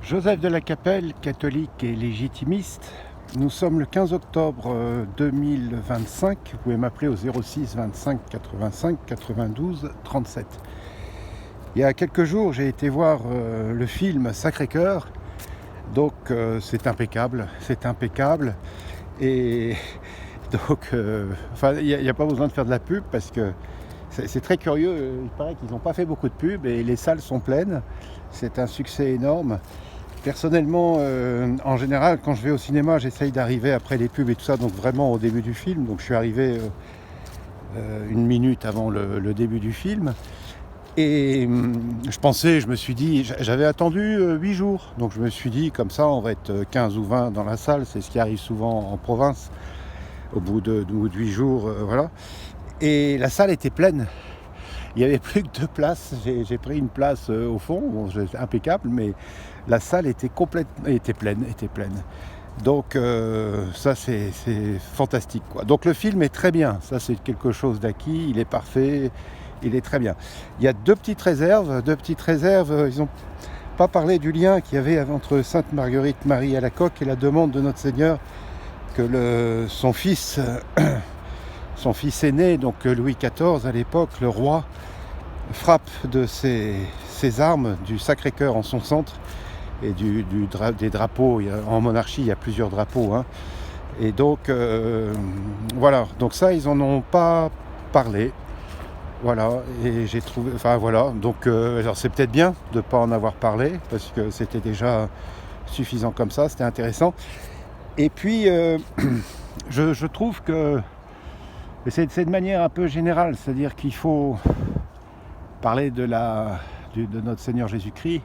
Joseph de la Capelle, catholique et légitimiste. Nous sommes le 15 octobre 2025. Vous pouvez m'appeler au 06 25 85 92 37. Il y a quelques jours, j'ai été voir le film Sacré-Cœur. Donc c'est impeccable. Et donc, il n'y a pas besoin de faire de la pub parce que c'est très curieux. Il paraît qu'ils n'ont pas fait beaucoup de pub et les salles sont pleines. C'est un succès énorme. Personnellement, en général, quand je vais au cinéma, j'essaye d'arriver après les pubs et tout ça, donc vraiment au début du film. Donc je suis arrivé une minute avant le début du film. Et je me suis dit, j'avais attendu 8 jours. Donc je me suis dit, comme ça, on va être 15 ou 20 dans la salle. C'est ce qui arrive souvent en province, au bout de 8 jours. Voilà. Et la salle était pleine. Il n'y avait plus que 2 places. J'ai pris une place au fond, bon, impeccable, mais la salle était pleine. Donc ça c'est fantastique, quoi. Donc le film est très bien. Ça c'est quelque chose d'acquis. Il est parfait. Il est très bien. Il y a deux petites réserves. Ils n'ont pas parlé du lien qu'il y avait entre Sainte Marguerite Marie Alacoque et la demande de notre Seigneur que son fils aîné, donc Louis XIV à l'époque, le roi, frappe de ses armes du Sacré-Cœur en son centre et des drapeaux. En monarchie, il y a plusieurs drapeaux, hein. Et donc, voilà. Donc ça, ils n'en ont pas parlé. Voilà. Et j'ai trouvé... Enfin, voilà. Donc, alors c'est peut-être bien de ne pas en avoir parlé parce que c'était déjà suffisant comme ça. C'était intéressant. Et puis, je trouve que c'est de manière un peu générale. C'est-à-dire qu'il faut parler de notre Seigneur Jésus-Christ.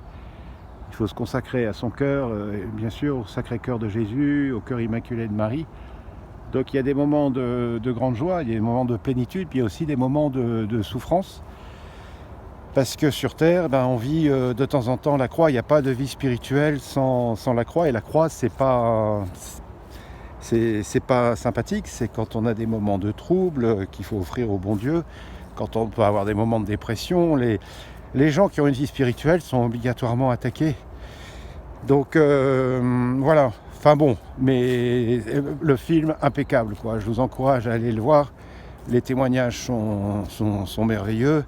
Il faut se consacrer à son cœur, bien sûr, au Sacré-Cœur de Jésus, au cœur immaculé de Marie. Donc il y a des moments de grande joie, il y a des moments de plénitude, puis il y a aussi des moments de souffrance. Parce que sur Terre, on vit de temps en temps la croix. Il n'y a pas de vie spirituelle sans la croix. Et la croix, c'est pas sympathique. C'est quand on a des moments de trouble qu'il faut offrir au bon Dieu. Quand on peut avoir des moments de dépression, les gens qui ont une vie spirituelle sont obligatoirement attaqués. Donc voilà, enfin bon, mais le film impeccable, quoi. Je vous encourage à aller le voir. Les témoignages sont merveilleux.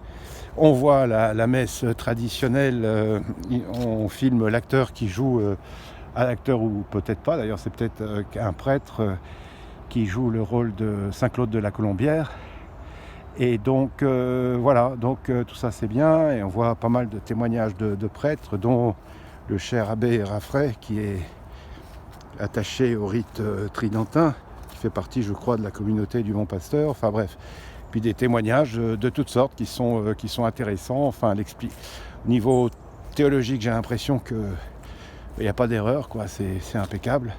On voit la messe traditionnelle, on filme l'acteur qui joue, à l'acteur ou peut-être pas, d'ailleurs c'est peut-être un prêtre qui joue le rôle de Saint-Claude de la Colombière. Et donc voilà, donc tout ça c'est bien, et on voit pas mal de témoignages de prêtres, dont le cher abbé Raffray, qui est attaché au rite tridentin, qui fait partie, je crois, de la communauté du Bon Pasteur. Enfin bref, puis des témoignages de toutes sortes qui sont intéressants. Enfin, au niveau théologique, j'ai l'impression qu'il n'y a pas d'erreur, quoi. C'est impeccable.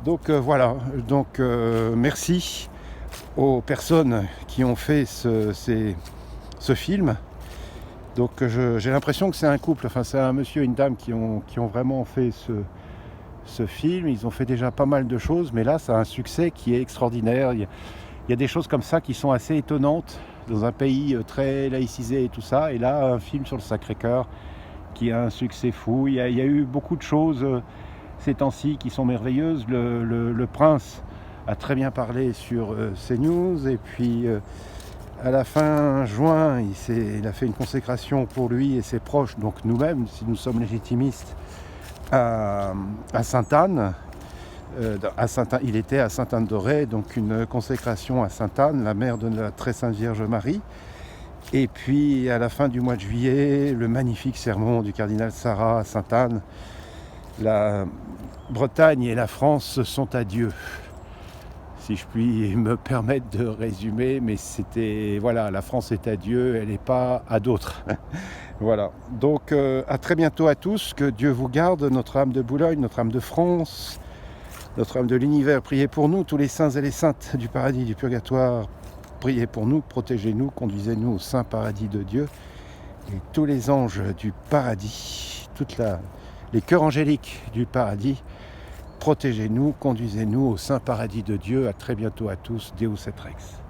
Donc voilà, donc merci aux personnes qui ont fait ce film. Donc j'ai l'impression que c'est un couple, enfin c'est un monsieur et une dame qui ont vraiment fait ce film. Ils ont fait déjà pas mal de choses, mais là ça a un succès qui est extraordinaire. Il y a des choses comme ça qui sont assez étonnantes dans un pays très laïcisé et tout ça. Et là, un film sur le Sacré-Cœur qui a un succès fou. Il y a eu beaucoup de choses ces temps-ci qui sont merveilleuses. Le Prince a très bien parlé sur CNews, et puis à la fin juin, il a fait une consécration pour lui et ses proches, donc nous-mêmes, si nous sommes légitimistes, à Sainte-Anne. Il était à Sainte-Anne-d'Auray, donc une consécration à Sainte-Anne, la mère de la très sainte Vierge Marie. Et puis à la fin du mois de juillet, le magnifique sermon du cardinal Sarah à Sainte-Anne. La Bretagne et la France sont à Dieu, si je puis me permettre de résumer, mais voilà, la France est à Dieu, elle n'est pas à d'autres. Voilà, donc à très bientôt à tous, que Dieu vous garde, notre âme de Boulogne, notre âme de France, notre âme de l'univers. Priez pour nous, tous les saints et les saintes du paradis, du purgatoire, priez pour nous, protégez-nous, conduisez-nous au saint paradis de Dieu, et tous les anges du paradis, les chœurs angéliques du paradis, protégez-nous, conduisez-nous au saint paradis de Dieu. À très bientôt à tous. Deus et Rex.